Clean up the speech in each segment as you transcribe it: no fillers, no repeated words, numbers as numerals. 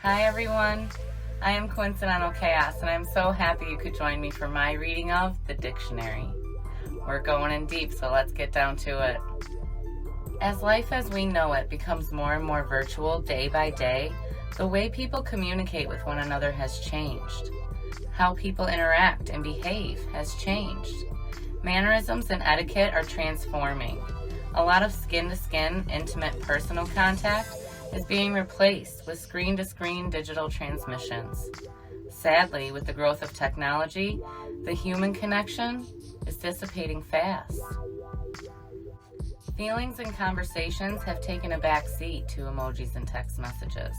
Hi everyone, I am Coincidental Chaos and I'm so happy you could join me for my reading of the Dicktionary. We're going in deep, so let's get down to it. As life as we know it becomes more and more virtual day by day, the way people communicate with one another has changed. How people interact and behave has changed. Mannerisms and etiquette are transforming. A lot of skin-to-skin, intimate personal contact is being replaced with screen-to-screen digital transmissions. Sadly, with the growth of technology, the human connection is dissipating fast. Feelings and conversations have taken a back seat to emojis and text messages.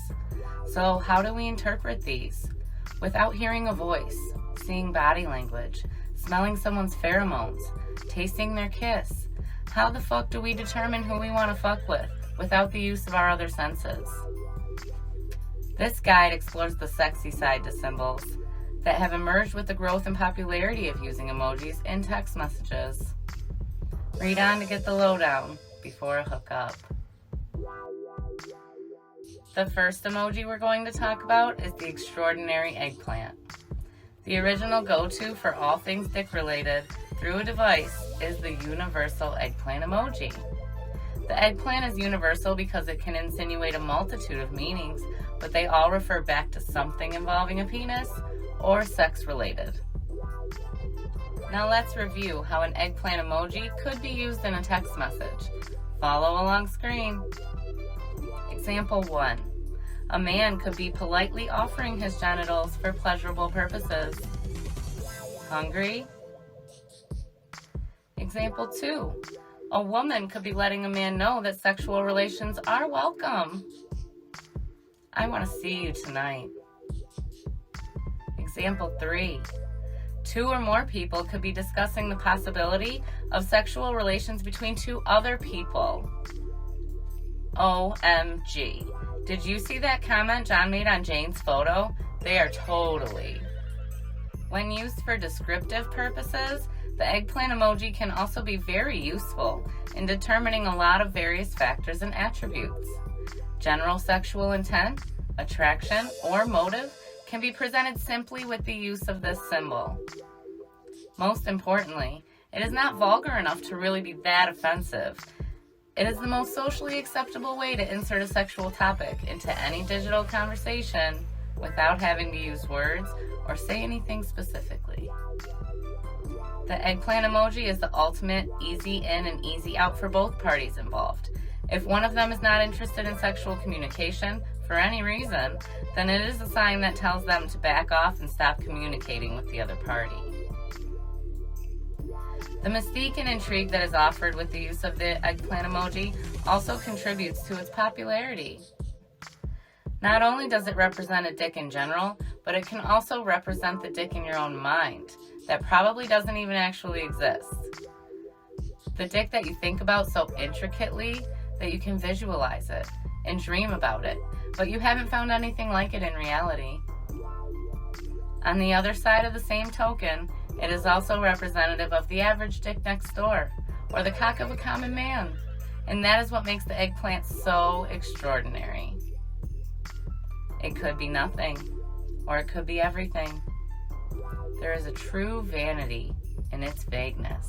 So how do we interpret these? Without hearing a voice, seeing body language, smelling someone's pheromones, tasting their kiss, how the fuck do we determine who we want to fuck with without the use of our other senses? This guide explores the sexy side to symbols that have emerged with the growth and popularity of using emojis in text messages. Read on to get the lowdown before a hookup. The first emoji we're going to talk about is the extraordinary eggplant. The original go-to for all things dick related through a device is the universal eggplant emoji. The eggplant is universal because it can insinuate a multitude of meanings, but they all refer back to something involving a penis or sex related. Now let's review how an eggplant emoji could be used in a text message. Follow along screen. Example 1. A man could be politely offering his genitals for pleasurable purposes. Hungry? Example 2. A woman could be letting a man know that sexual relations are welcome. I want to see you tonight. Example 3. 2 or more people could be discussing the possibility of sexual relations between 2 other people. OMG. Did you see that comment John made on Jane's photo? They are totally. When used for descriptive purposes, the eggplant emoji can also be very useful in determining a lot of various factors and attributes. General sexual intent, attraction, or motive can be presented simply with the use of this symbol. Most importantly, it is not vulgar enough to really be that offensive. It is the most socially acceptable way to insert a sexual topic into any digital conversation without having to use words or say anything specifically. The eggplant emoji is the ultimate easy in and easy out for both parties involved. If one of them is not interested in sexual communication for any reason, then it is a sign that tells them to back off and stop communicating with the other party. The mystique and intrigue that is offered with the use of the eggplant emoji also contributes to its popularity. Not only does it represent a dick in general, but it can also represent the dick in your own mind that probably doesn't even actually exist. The dick that you think about so intricately that you can visualize it and dream about it, but you haven't found anything like it in reality. On the other side of the same token, it is also representative of the average dick next door, or the cock of a common man, and that is what makes the eggplant so extraordinary. It could be nothing, or it could be everything. There is a true vanity in its vagueness.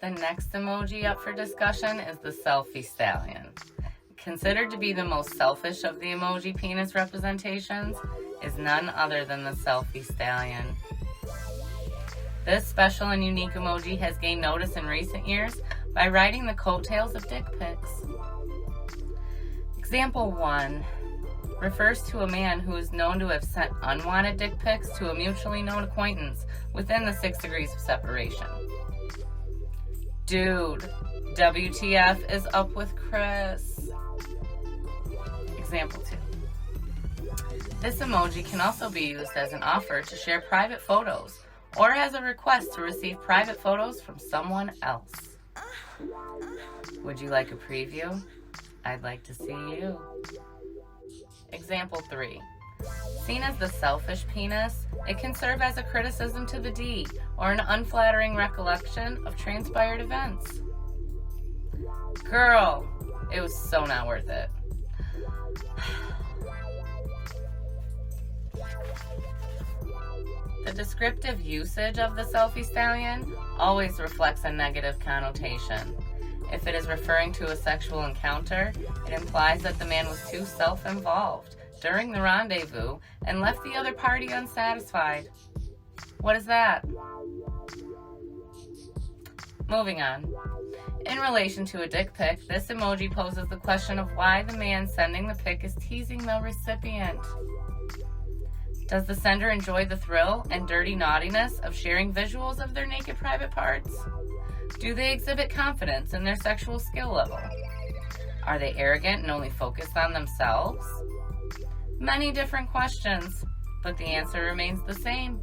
The next emoji up for discussion is the selfie stallion. Considered to be the most selfish of the emoji penis representations is none other than the selfie stallion. This special and unique emoji has gained notice in recent years by riding the coattails of dick pics. Example 1 refers to a man who is known to have sent unwanted dick pics to a mutually known acquaintance within the 6 degrees of separation. Dude, WTF is up with Chris? Example 2. This emoji can also be used as an offer to share private photos or as a request to receive private photos from someone else. Would you like a preview? I'd like to see you. Example 3. Seen as the selfish penis, it can serve as a criticism to the D or an unflattering recollection of transpired events. Girl, it was so not worth it. The descriptive usage of the selfie stallion always reflects a negative connotation. If it is referring to a sexual encounter, it implies that the man was too self-involved during the rendezvous and left the other party unsatisfied. What is that? Moving on. In relation to a dick pic, this emoji poses the question of why the man sending the pic is teasing the recipient. Does the sender enjoy the thrill and dirty naughtiness of sharing visuals of their naked private parts? Do they exhibit confidence in their sexual skill level? Are they arrogant and only focused on themselves? Many different questions, but the answer remains the same.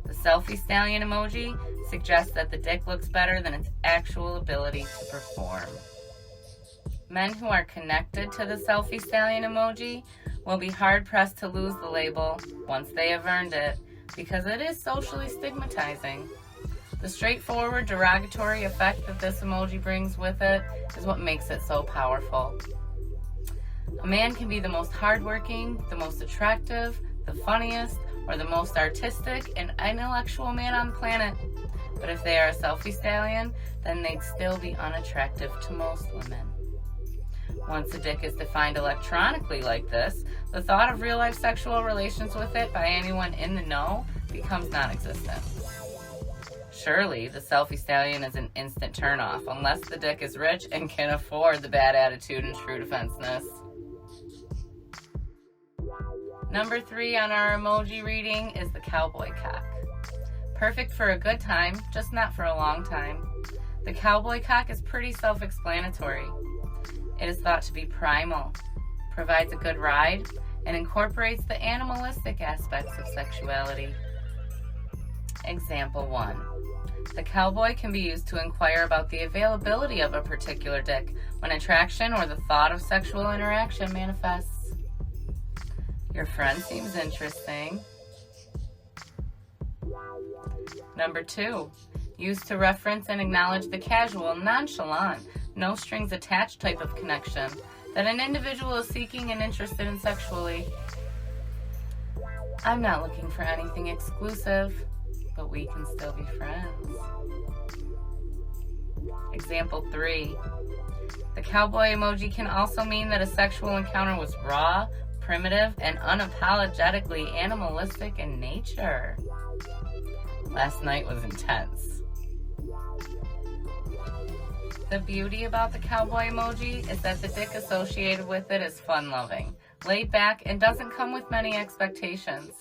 The selfie stallion emoji suggests that the dick looks better than its actual ability to perform. Men who are connected to the selfie stallion emoji will be hard-pressed to lose the label once they have earned it, because it is socially stigmatizing. The straightforward derogatory effect that this emoji brings with it is what makes it so powerful. A man can be the most hardworking, the most attractive, the funniest, or the most artistic and intellectual man on the planet. But if they are a selfie stallion, then they'd still be unattractive to most women. Once a dick is defined electronically like this, the thought of real-life sexual relations with it by anyone in the know becomes non-existent. Surely, the selfie stallion is an instant turn-off, unless the dick is rich and can afford the bad attitude and true defenseness. Number 3 on our emoji reading is the cowboy cock. Perfect for a good time, just not for a long time. The cowboy cock is pretty self-explanatory. It is thought to be primal, provides a good ride, and incorporates the animalistic aspects of sexuality. Example 1. The cowboy can be used to inquire about the availability of a particular dick when attraction or the thought of sexual interaction manifests. Your friend seems interesting. Number 2. Used to reference and acknowledge the casual, nonchalant, no strings attached type of connection that an individual is seeking and interested in sexually. I'm not looking for anything exclusive, but we can still be friends. Example 3. The cowboy emoji can also mean that a sexual encounter was raw, primitive, and unapologetically animalistic in nature. Last night was intense. The beauty about the cowboy emoji is that the dick associated with it is fun-loving, laid back, and doesn't come with many expectations.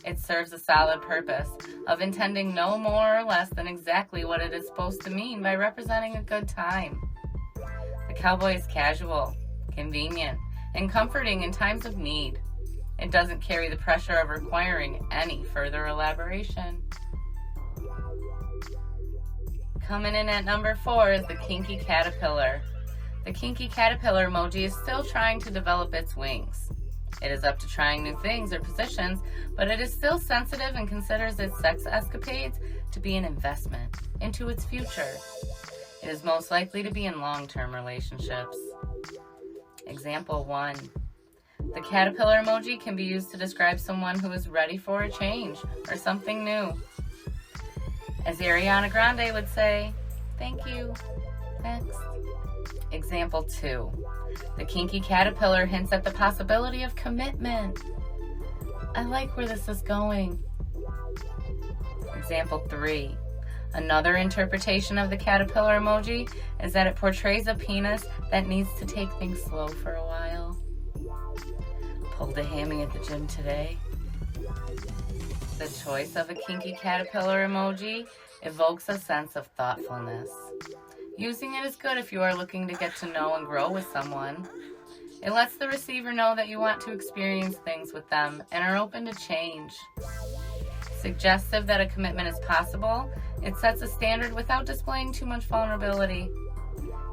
It serves a solid purpose of intending no more or less than exactly what it is supposed to mean by representing a good time. The cowboy is casual, convenient, and comforting in times of need. It doesn't carry the pressure of requiring any further elaboration. Coming in at number 4 is the kinky caterpillar. The kinky caterpillar emoji is still trying to develop its wings. It is up to trying new things or positions, but it is still sensitive and considers its sex escapades to be an investment into its future. It is most likely to be in long-term relationships. Example 1. The caterpillar emoji can be used to describe someone who is ready for a change or something new. As Ariana Grande would say, thank you. Next. Example 2. The kinky caterpillar hints at the possibility of commitment. I like where this is going. Example 3. Another interpretation of the caterpillar emoji is that it portrays a penis that needs to take things slow for a while. Pulled a hammy at the gym today. The choice of a kinky caterpillar emoji evokes a sense of thoughtfulness. Using it is good if you are looking to get to know and grow with someone. It lets the receiver know that you want to experience things with them and are open to change. Suggestive that a commitment is possible, it sets a standard without displaying too much vulnerability.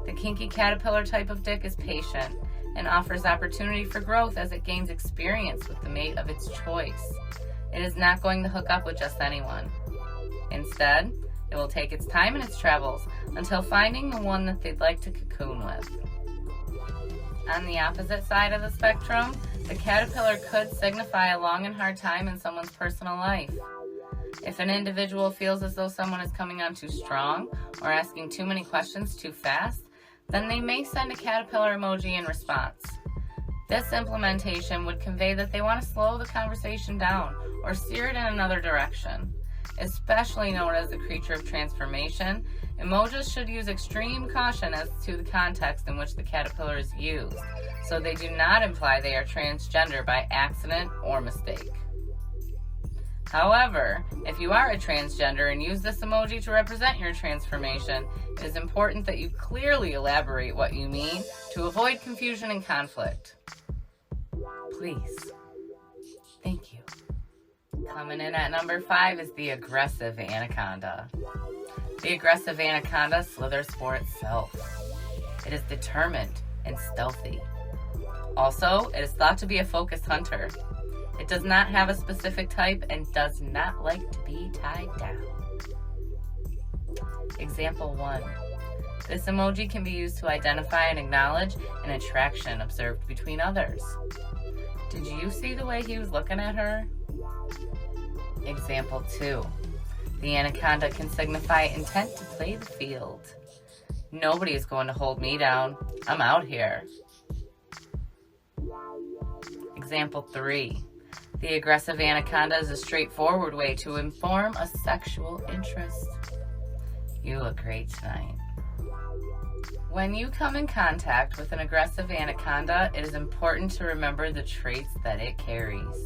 The kinky caterpillar type of dick is patient and offers opportunity for growth as it gains experience with the mate of its choice. It is not going to hook up with just anyone. Instead, it will take its time in its travels until finding the one that they'd like to cocoon with. On the opposite side of the spectrum, the caterpillar could signify a long and hard time in someone's personal life. If an individual feels as though someone is coming on too strong or asking too many questions too fast, then they may send a caterpillar emoji in response. This implementation would convey that they want to slow the conversation down or steer it in another direction. Especially known as the creature of transformation, emojis should use extreme caution as to the context in which the caterpillar is used, so they do not imply they are transgender by accident or mistake. However, if you are a transgender and use this emoji to represent your transformation, it is important that you clearly elaborate what you mean to avoid confusion and conflict. Please. Thank you. Coming in at number 5 is the aggressive anaconda. The aggressive anaconda slithers for itself. It is determined and stealthy. Also, it is thought to be a focused hunter. It does not have a specific type and does not like to be tied down. Example 1. This emoji can be used to identify and acknowledge an attraction observed between others. Did you see the way he was looking at her? Example 2. The anaconda can signify intent to play the field. Nobody is going to hold me down. I'm out here. Example 3. The aggressive anaconda is a straightforward way to inform a sexual interest. You look great tonight. When you come in contact with an aggressive anaconda, it is important to remember the traits that it carries.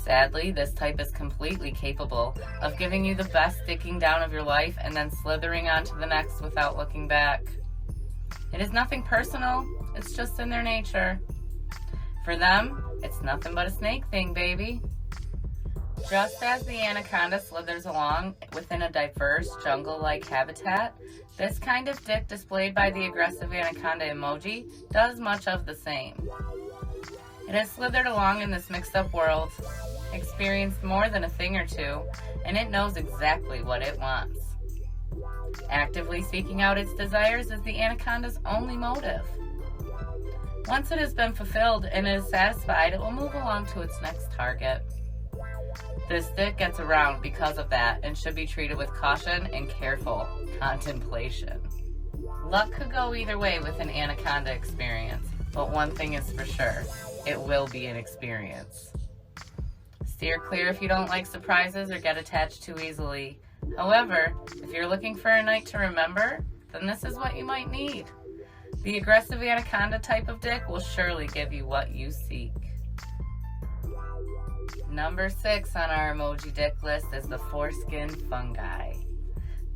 Sadly, this type is completely capable of giving you the best sticking down of your life and then slithering on to the next without looking back. It is nothing personal, it's just in their nature. For them, it's nothing but a snake thing, baby. Just as the anaconda slithers along within a diverse jungle-like habitat, this kind of dick displayed by the aggressive anaconda emoji does much of the same. It has slithered along in this mixed-up world, experienced more than a thing or two, and it knows exactly what it wants. Actively seeking out its desires is the anaconda's only motive. Once it has been fulfilled and it is satisfied, it will move along to its next target. This dick gets around because of that and should be treated with caution and careful contemplation. Luck could go either way with an anaconda experience, but one thing is for sure, it will be an experience. Steer clear if you don't like surprises or get attached too easily. However, if you're looking for a night to remember, then this is what you might need. The aggressive anaconda type of dick will surely give you what you seek. Number 6 on our emoji dick list is the foreskin fungi.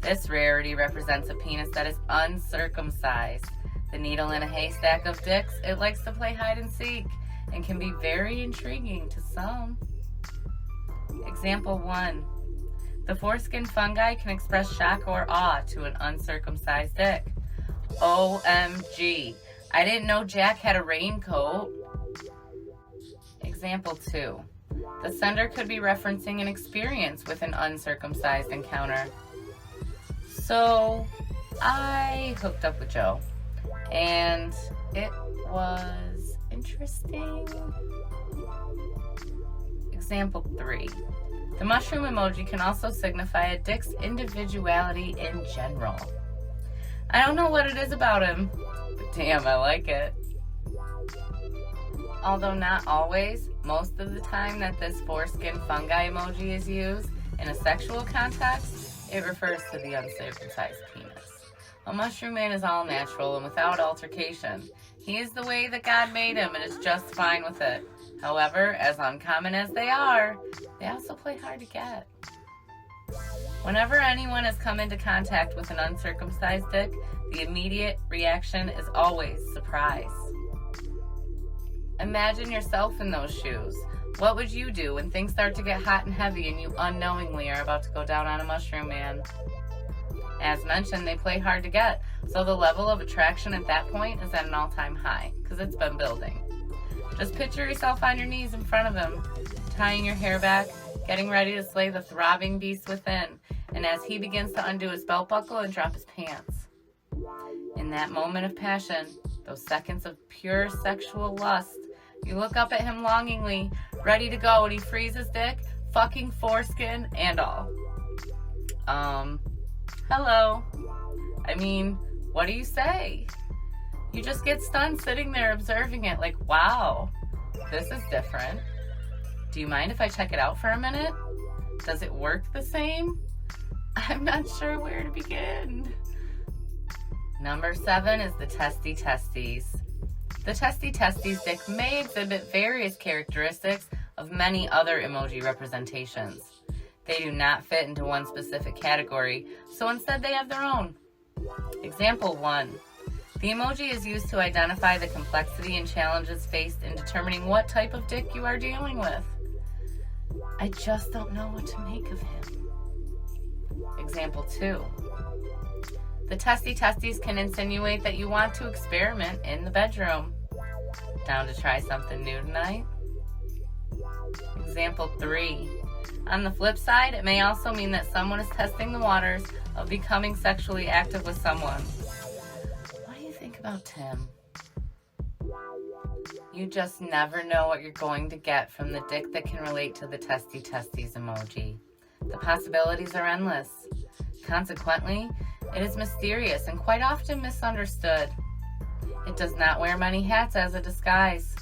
This rarity represents a penis that is uncircumcised. The needle in a haystack of dicks, it likes to play hide and seek and can be very intriguing to some. Example 1. The foreskin fungi can express shock or awe to an uncircumcised dick. OMG, I didn't know Jack had a raincoat. Example 2. The sender could be referencing an experience with an uncircumcised encounter. So, I hooked up with Joe, and it was interesting. Example 3. The mushroom emoji can also signify a dick's individuality in general. I don't know what it is about him, but damn, I like it. Although not always, most of the time that this foreskin fungi emoji is used in a sexual context, it refers to the uncircumcised penis. A mushroom man is all natural and without altercation. He is the way that God made him and is just fine with it. However, as uncommon as they are, they also play hard to get. Whenever anyone has come into contact with an uncircumcised dick, the immediate reaction is always surprise. Imagine yourself in those shoes. What would you do when things start to get hot and heavy and you unknowingly are about to go down on a mushroom man? As mentioned, they play hard to get, so the level of attraction at that point is at an all-time high, because it's been building. Just picture yourself on your knees in front of him, tying your hair back, getting ready to slay the throbbing beast within, and as he begins to undo his belt buckle and drop his pants. In that moment of passion, those seconds of pure sexual lust, you look up at him longingly, ready to go, and he frees his dick, fucking foreskin and all. Hello. I mean, what do you say? You just get stunned sitting there observing it like, wow, this is different. Do you mind if I check it out for a minute? Does it work the same? I'm not sure where to begin. Number 7 is the testy testes. The testy testes dick may exhibit various characteristics of many other emoji representations. They do not fit into one specific category, so instead they have their own. Example 1. The emoji is used to identify the complexity and challenges faced in determining what type of dick you are dealing with. I just don't know what to make of him. Example 2. The testy testes can insinuate that you want to experiment in the bedroom. Down to try something new tonight? Example 3. On the flip side, it may also mean that someone is testing the waters of becoming sexually active with someone. What do you think about Tim? You just never know what you're going to get from the dick that can relate to the testy testes emoji. The possibilities are endless. Consequently, it is mysterious and quite often misunderstood. It does not wear many hats as a disguise.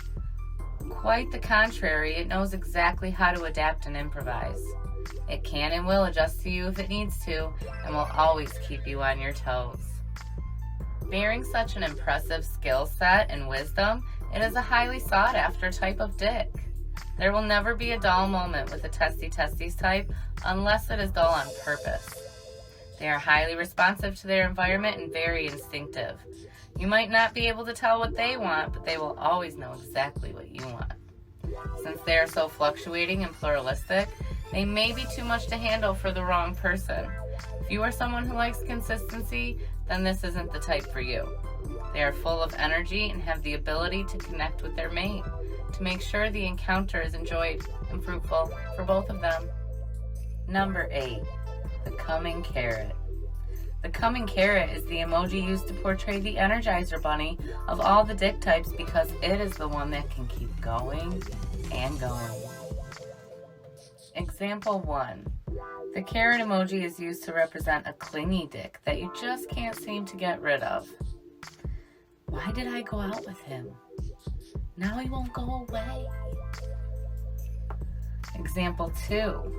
Quite the contrary, it knows exactly how to adapt and improvise. It can and will adjust to you if it needs to, and will always keep you on your toes. Bearing such an impressive skill set and wisdom, it is a highly sought after type of dick. There will never be a dull moment with the testy testes type unless it is dull on purpose. They are highly responsive to their environment and very instinctive. You might not be able to tell what they want, but they will always know exactly what you want. Since they are so fluctuating and pluralistic, they may be too much to handle for the wrong person. If you are someone who likes consistency, then this isn't the type for you. They are full of energy and have the ability to connect with their mate to make sure the encounter is enjoyed and fruitful for both of them. Number 8, the coming carrot. The coming carrot is the emoji used to portray the Energizer Bunny of all the dick types because it is the one that can keep going and going. Example 1. The carrot emoji is used to represent a clingy dick that you just can't seem to get rid of. Why did I go out with him? Now he won't go away. Example 2.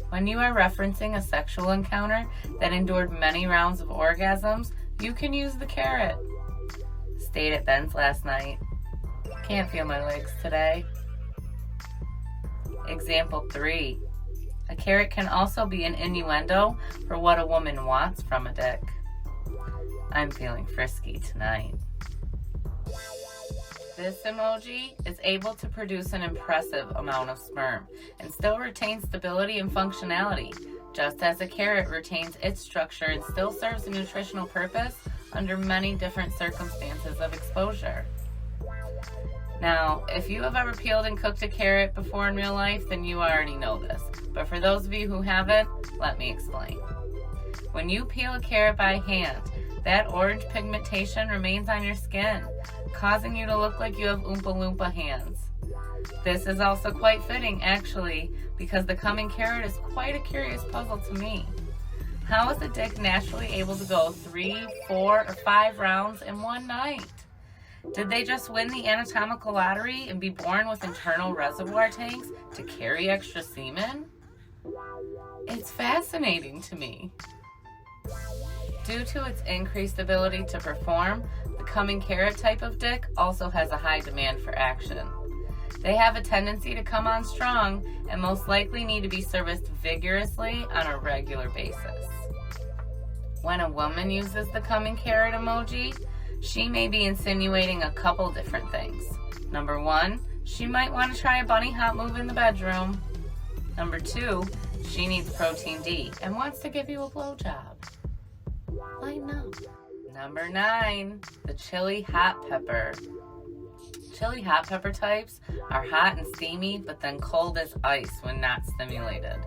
When you are referencing a sexual encounter that endured many rounds of orgasms, you can use the carrot. Stayed at Ben's last night. Can't feel my legs today. Example 3. A carrot can also be an innuendo for what a woman wants from a dick. I'm feeling frisky tonight. This emoji is able to produce an impressive amount of sperm and still retain stability and functionality, just as a carrot retains its structure and still serves a nutritional purpose under many different circumstances of exposure. Now, if you have ever peeled and cooked a carrot before in real life, then you already know this. But for those of you who haven't, let me explain. When you peel a carrot by hand, that orange pigmentation remains on your skin, causing you to look like you have Oompa Loompa hands. This is also quite fitting, actually, because the coming carrot is quite a curious puzzle to me. How is a dick naturally able to go 3, 4, or 5 rounds in one night? Did they just win the anatomical lottery and be born with internal reservoir tanks to carry extra semen? It's fascinating to me. Due to its increased ability to perform, the coming carrot type of dick also has a high demand for action. They have a tendency to come on strong and most likely need to be serviced vigorously on a regular basis. When a woman uses the coming carrot emoji, she may be insinuating a couple different things. Number 1, she might want to try a bunny hop move in the bedroom. Number 2, she needs protein D and wants to give you a blowjob. Lighten up. Number 9, the chili hot pepper. Chili hot pepper types are hot and steamy, but then cold as ice when not stimulated.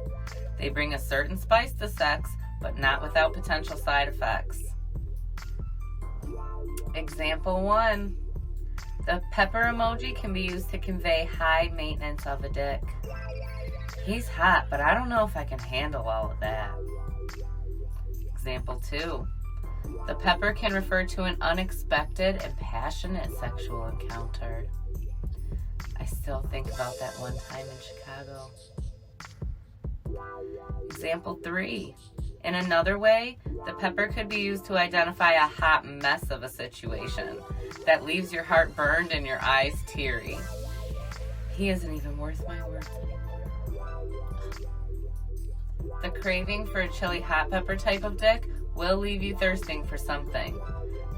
They bring a certain spice to sex, but not without potential side effects. Example 1, The pepper emoji can be used to convey high maintenance of a dick. He's hot, but I don't know if I can handle all of that. Example 2. The pepper can refer to an unexpected and passionate sexual encounter. I still think about that one time in Chicago. Example 3. In another way, the pepper could be used to identify a hot mess of a situation that leaves your heart burned and your eyes teary. He isn't even worth my words anymore. The craving for a chili hot pepper type of dick will leave you thirsting for something.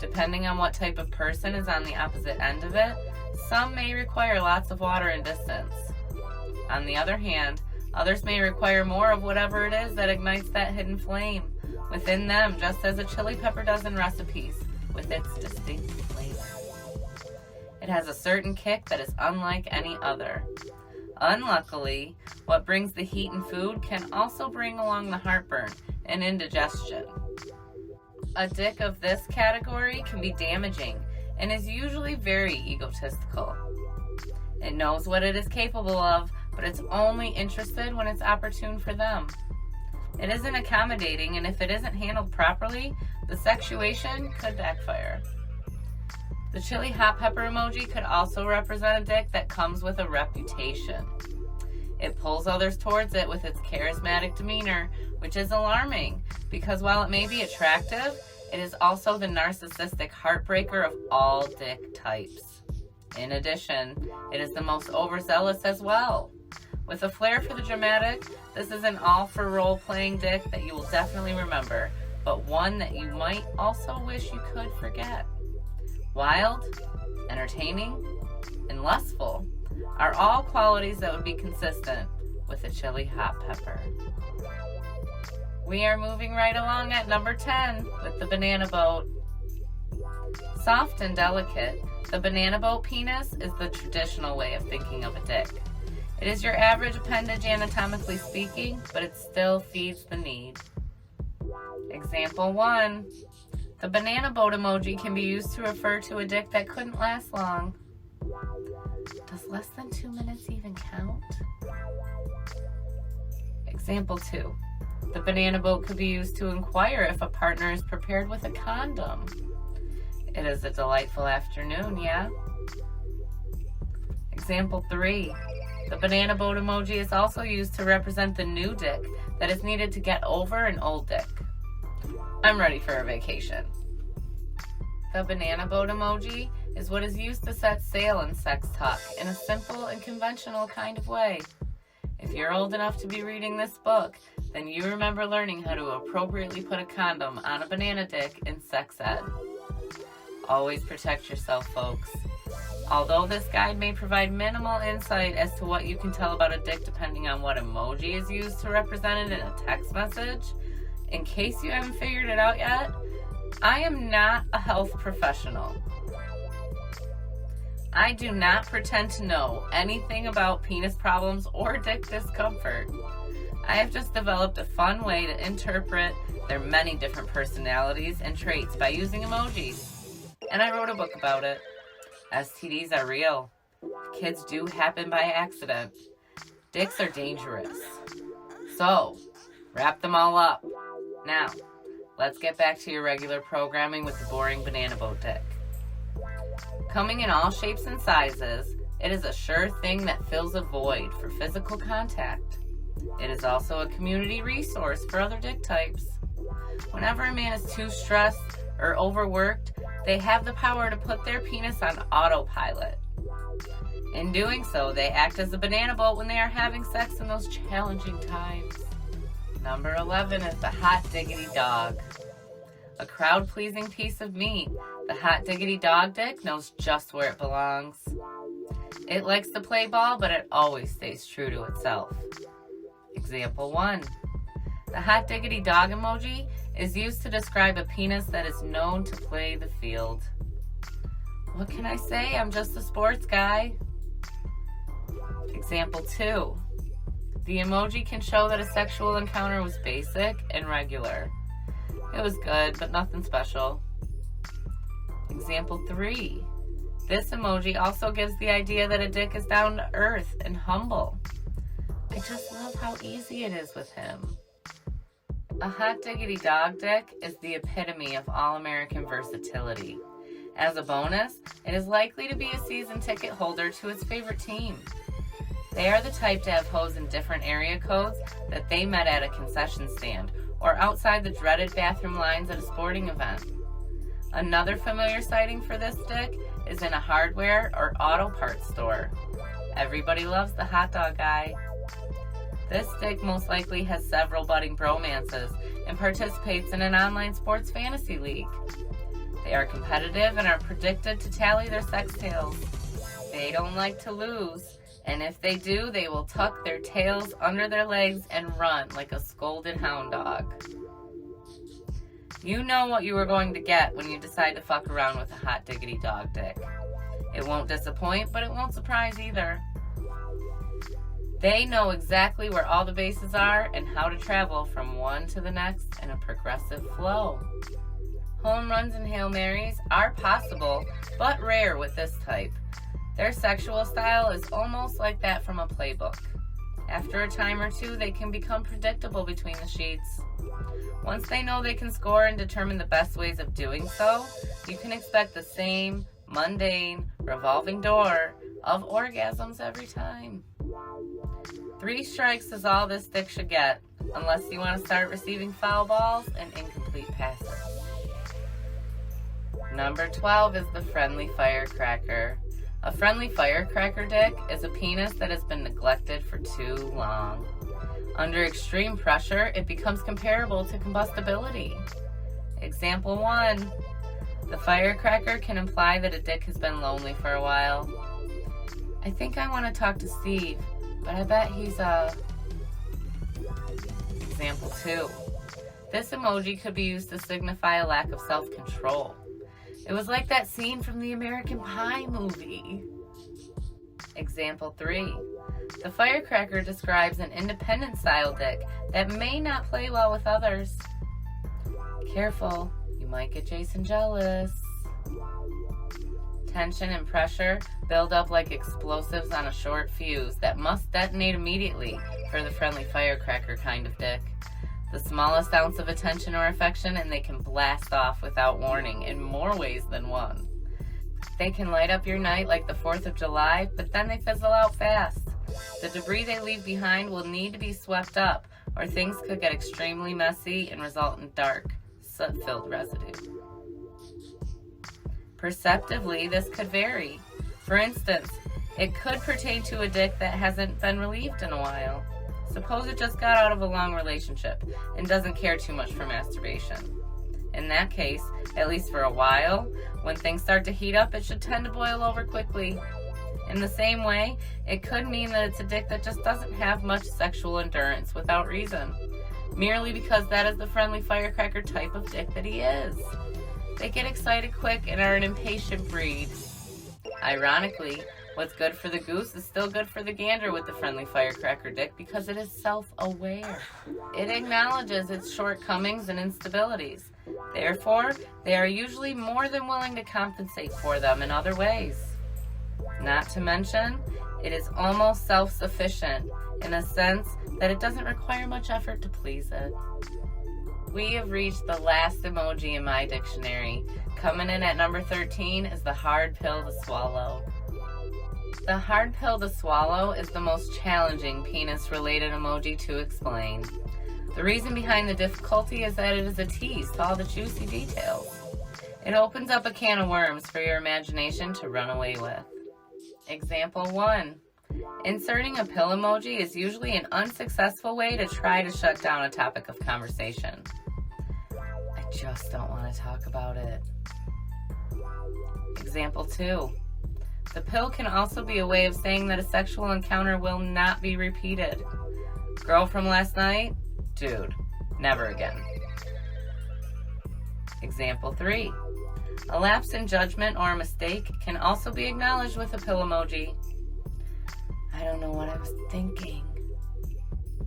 Depending on what type of person is on the opposite end of it, some may require lots of water and distance. On the other hand, others may require more of whatever it is that ignites that hidden flame within them, just as a chili pepper does in recipes, with its distinct flavor. It has a certain kick that is unlike any other. Unluckily, what brings the heat in food can also bring along the heartburn and indigestion. A dick of this category can be damaging and is usually very egotistical. It knows what it is capable of, but it's only interested when it's opportune for them. It isn't accommodating, and if it isn't handled properly, the sexuation could backfire. The chili hot pepper emoji could also represent a dick that comes with a reputation. It pulls others towards it with its charismatic demeanor, which is alarming because while it may be attractive, it is also the narcissistic heartbreaker of all dick types. In addition, it is the most overzealous as well. With a flair for the dramatic, this is an all-for-role-playing dick that you will definitely remember, but one that you might also wish you could forget. Wild, entertaining, and lustful are all qualities that would be consistent with a chili hot pepper. We are moving right along at number 10 with the banana boat. Soft and delicate, the banana boat penis is the traditional way of thinking of a dick. It is your average appendage anatomically speaking, but it still feeds the need. Example 1. The banana boat emoji can be used to refer to a dick that couldn't last long. Does less than 2 minutes even count? Example 2. The banana boat could be used to inquire if a partner is prepared with a condom. It is a delightful afternoon, yeah? Example 3. The banana boat emoji is also used to represent the new dick that is needed to get over an old dick. I'm ready for a vacation. The banana boat emoji is what is used to set sail in sex talk in a simple and conventional kind of way. If you're old enough to be reading this book, then you remember learning how to appropriately put a condom on a banana dick in sex ed. Always protect yourself, folks. Although this guide may provide minimal insight as to what you can tell about a dick depending on what emoji is used to represent it in a text message, in case you haven't figured it out yet, I am not a health professional. I do not pretend to know anything about penis problems or dick discomfort. I have just developed a fun way to interpret their many different personalities and traits by using emojis. And I wrote a book about it. STDs are real. Kids do happen by accident. Dicks are dangerous. So, wrap them all up. Now, let's get back to your regular programming with the boring banana boat dick. Coming in all shapes and sizes, it is a sure thing that fills a void for physical contact. It is also a community resource for other dick types. Whenever a man is too stressed or overworked, they have the power to put their penis on autopilot. In doing so, they act as a banana boat when they are having sex in those challenging times. Number 11 is the hot diggity dog. A crowd-pleasing piece of meat, the hot diggity dog dick knows just where it belongs. It likes to play ball, but it always stays true to itself. Example 1. The hot diggity dog emoji is used to describe a penis that is known to play the field. What can I say? I'm just a sports guy. Example 2. The emoji can show that a sexual encounter was basic and regular. It was good, but nothing special. Example 3. This emoji also gives the idea that a dick is down to earth and humble. I just love how easy it is with him. A hot diggity dog dick is the epitome of all-American versatility. As a bonus, it is likely to be a season ticket holder to its favorite team. They are the type to have hoes in different area codes that they met at a concession stand or outside the dreaded bathroom lines at a sporting event. Another familiar sighting for this dick is in a hardware or auto parts store. Everybody loves the hot dog guy. This dick most likely has several budding bromances and participates in an online sports fantasy league. They are competitive and are predicted to tally their sex tails. They don't like to lose, and if they do, they will tuck their tails under their legs and run like a scolded hound dog. You know what you are going to get when you decide to fuck around with a hot diggity dog dick. It won't disappoint, but it won't surprise either. They know exactly where all the bases are and how to travel from one to the next in a progressive flow. Home runs and Hail Marys are possible, but rare with this type. Their sexual style is almost like that from a playbook. After a time or two, they can become predictable between the sheets. Once they know they can score and determine the best ways of doing so, you can expect the same mundane, revolving door of orgasms every time. 3 strikes is all this dick should get, unless you want to start receiving foul balls and incomplete passes. Number 12 is the friendly firecracker. A friendly firecracker dick is a penis that has been neglected for too long. Under extreme pressure, it becomes comparable to combustibility. Example 1. The firecracker can imply that a dick has been lonely for a while. I think I want to talk to Steve, but I bet he's Example 2. This emoji could be used to signify a lack of self-control. It was like that scene from the American Pie movie. Example 3. The firecracker describes an independent style dick that may not play well with others. Careful, you might get Jason jealous. Tension and pressure build up like explosives on a short fuse that must detonate immediately for the friendly firecracker kind of dick. The smallest ounce of attention or affection and they can blast off without warning in more ways than one. They can light up your night like the 4th of July, but then they fizzle out fast. The debris they leave behind will need to be swept up, or things could get extremely messy and result in dark, soot-filled residue. Perceptively, this could vary. For instance, it could pertain to a dick that hasn't been relieved in a while. Suppose it just got out of a long relationship and doesn't care too much for masturbation. In that case, at least for a while, when things start to heat up, it should tend to boil over quickly. In the same way, it could mean that it's a dick that just doesn't have much sexual endurance without reason, merely because that is the friendly firecracker type of dick that he is. They get excited quick and are an impatient breed. Ironically, what's good for the goose is still good for the gander with the friendly firecracker dick because it is self-aware. It acknowledges its shortcomings and instabilities. Therefore, they are usually more than willing to compensate for them in other ways. Not to mention, it is almost self-sufficient in a sense that it doesn't require much effort to please it. We have reached the last emoji in my dictionary. Coming in at number 13 is the hard pill to swallow. The hard pill to swallow is the most challenging penis-related emoji to explain. The reason behind the difficulty is that it is a tease to all the juicy details. It opens up a can of worms for your imagination to run away with. Example 1. Inserting a pill emoji is usually an unsuccessful way to try to shut down a topic of conversation. I just don't want to talk about it. Example 2. The pill can also be a way of saying that a sexual encounter will not be repeated. Girl from last night? Dude, never again. Example 3. A lapse in judgment or a mistake can also be acknowledged with a pill emoji. I don't know what I was thinking.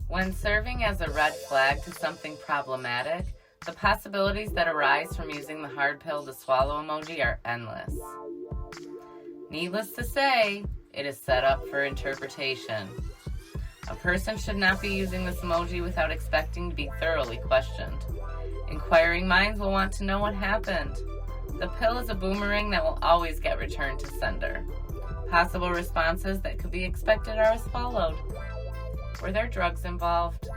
When serving as a red flag to something problematic, the possibilities that arise from using the hard pill to swallow emoji are endless. Needless to say, it is set up for interpretation. A person should not be using this emoji without expecting to be thoroughly questioned. Inquiring minds will want to know what happened. The pill is a boomerang that will always get returned to sender. Possible responses that could be expected are as followed. Were there drugs involved?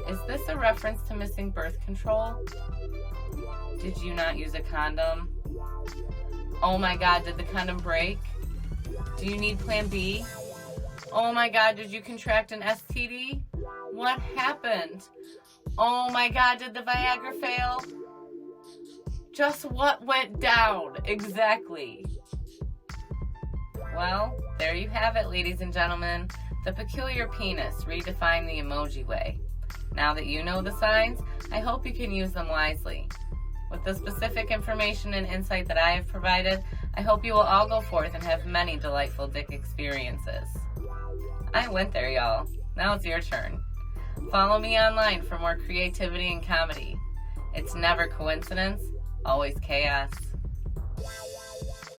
Is this a reference to missing birth control? Did you not use a condom? Oh my God, did the condom break? Do you need plan B? Oh my God, did you contract an STD? What happened? Oh my God, did the Viagra fail? Just what went down exactly? Well, there you have it, ladies and gentlemen. The peculiar penis redefined the emoji way. Now that you know the signs, I hope you can use them wisely. With the specific information and insight that I have provided, I hope you will all go forth and have many delightful dick experiences. I went there, y'all. Now it's your turn. Follow me online for more creativity and comedy. It's never coincidence, always chaos.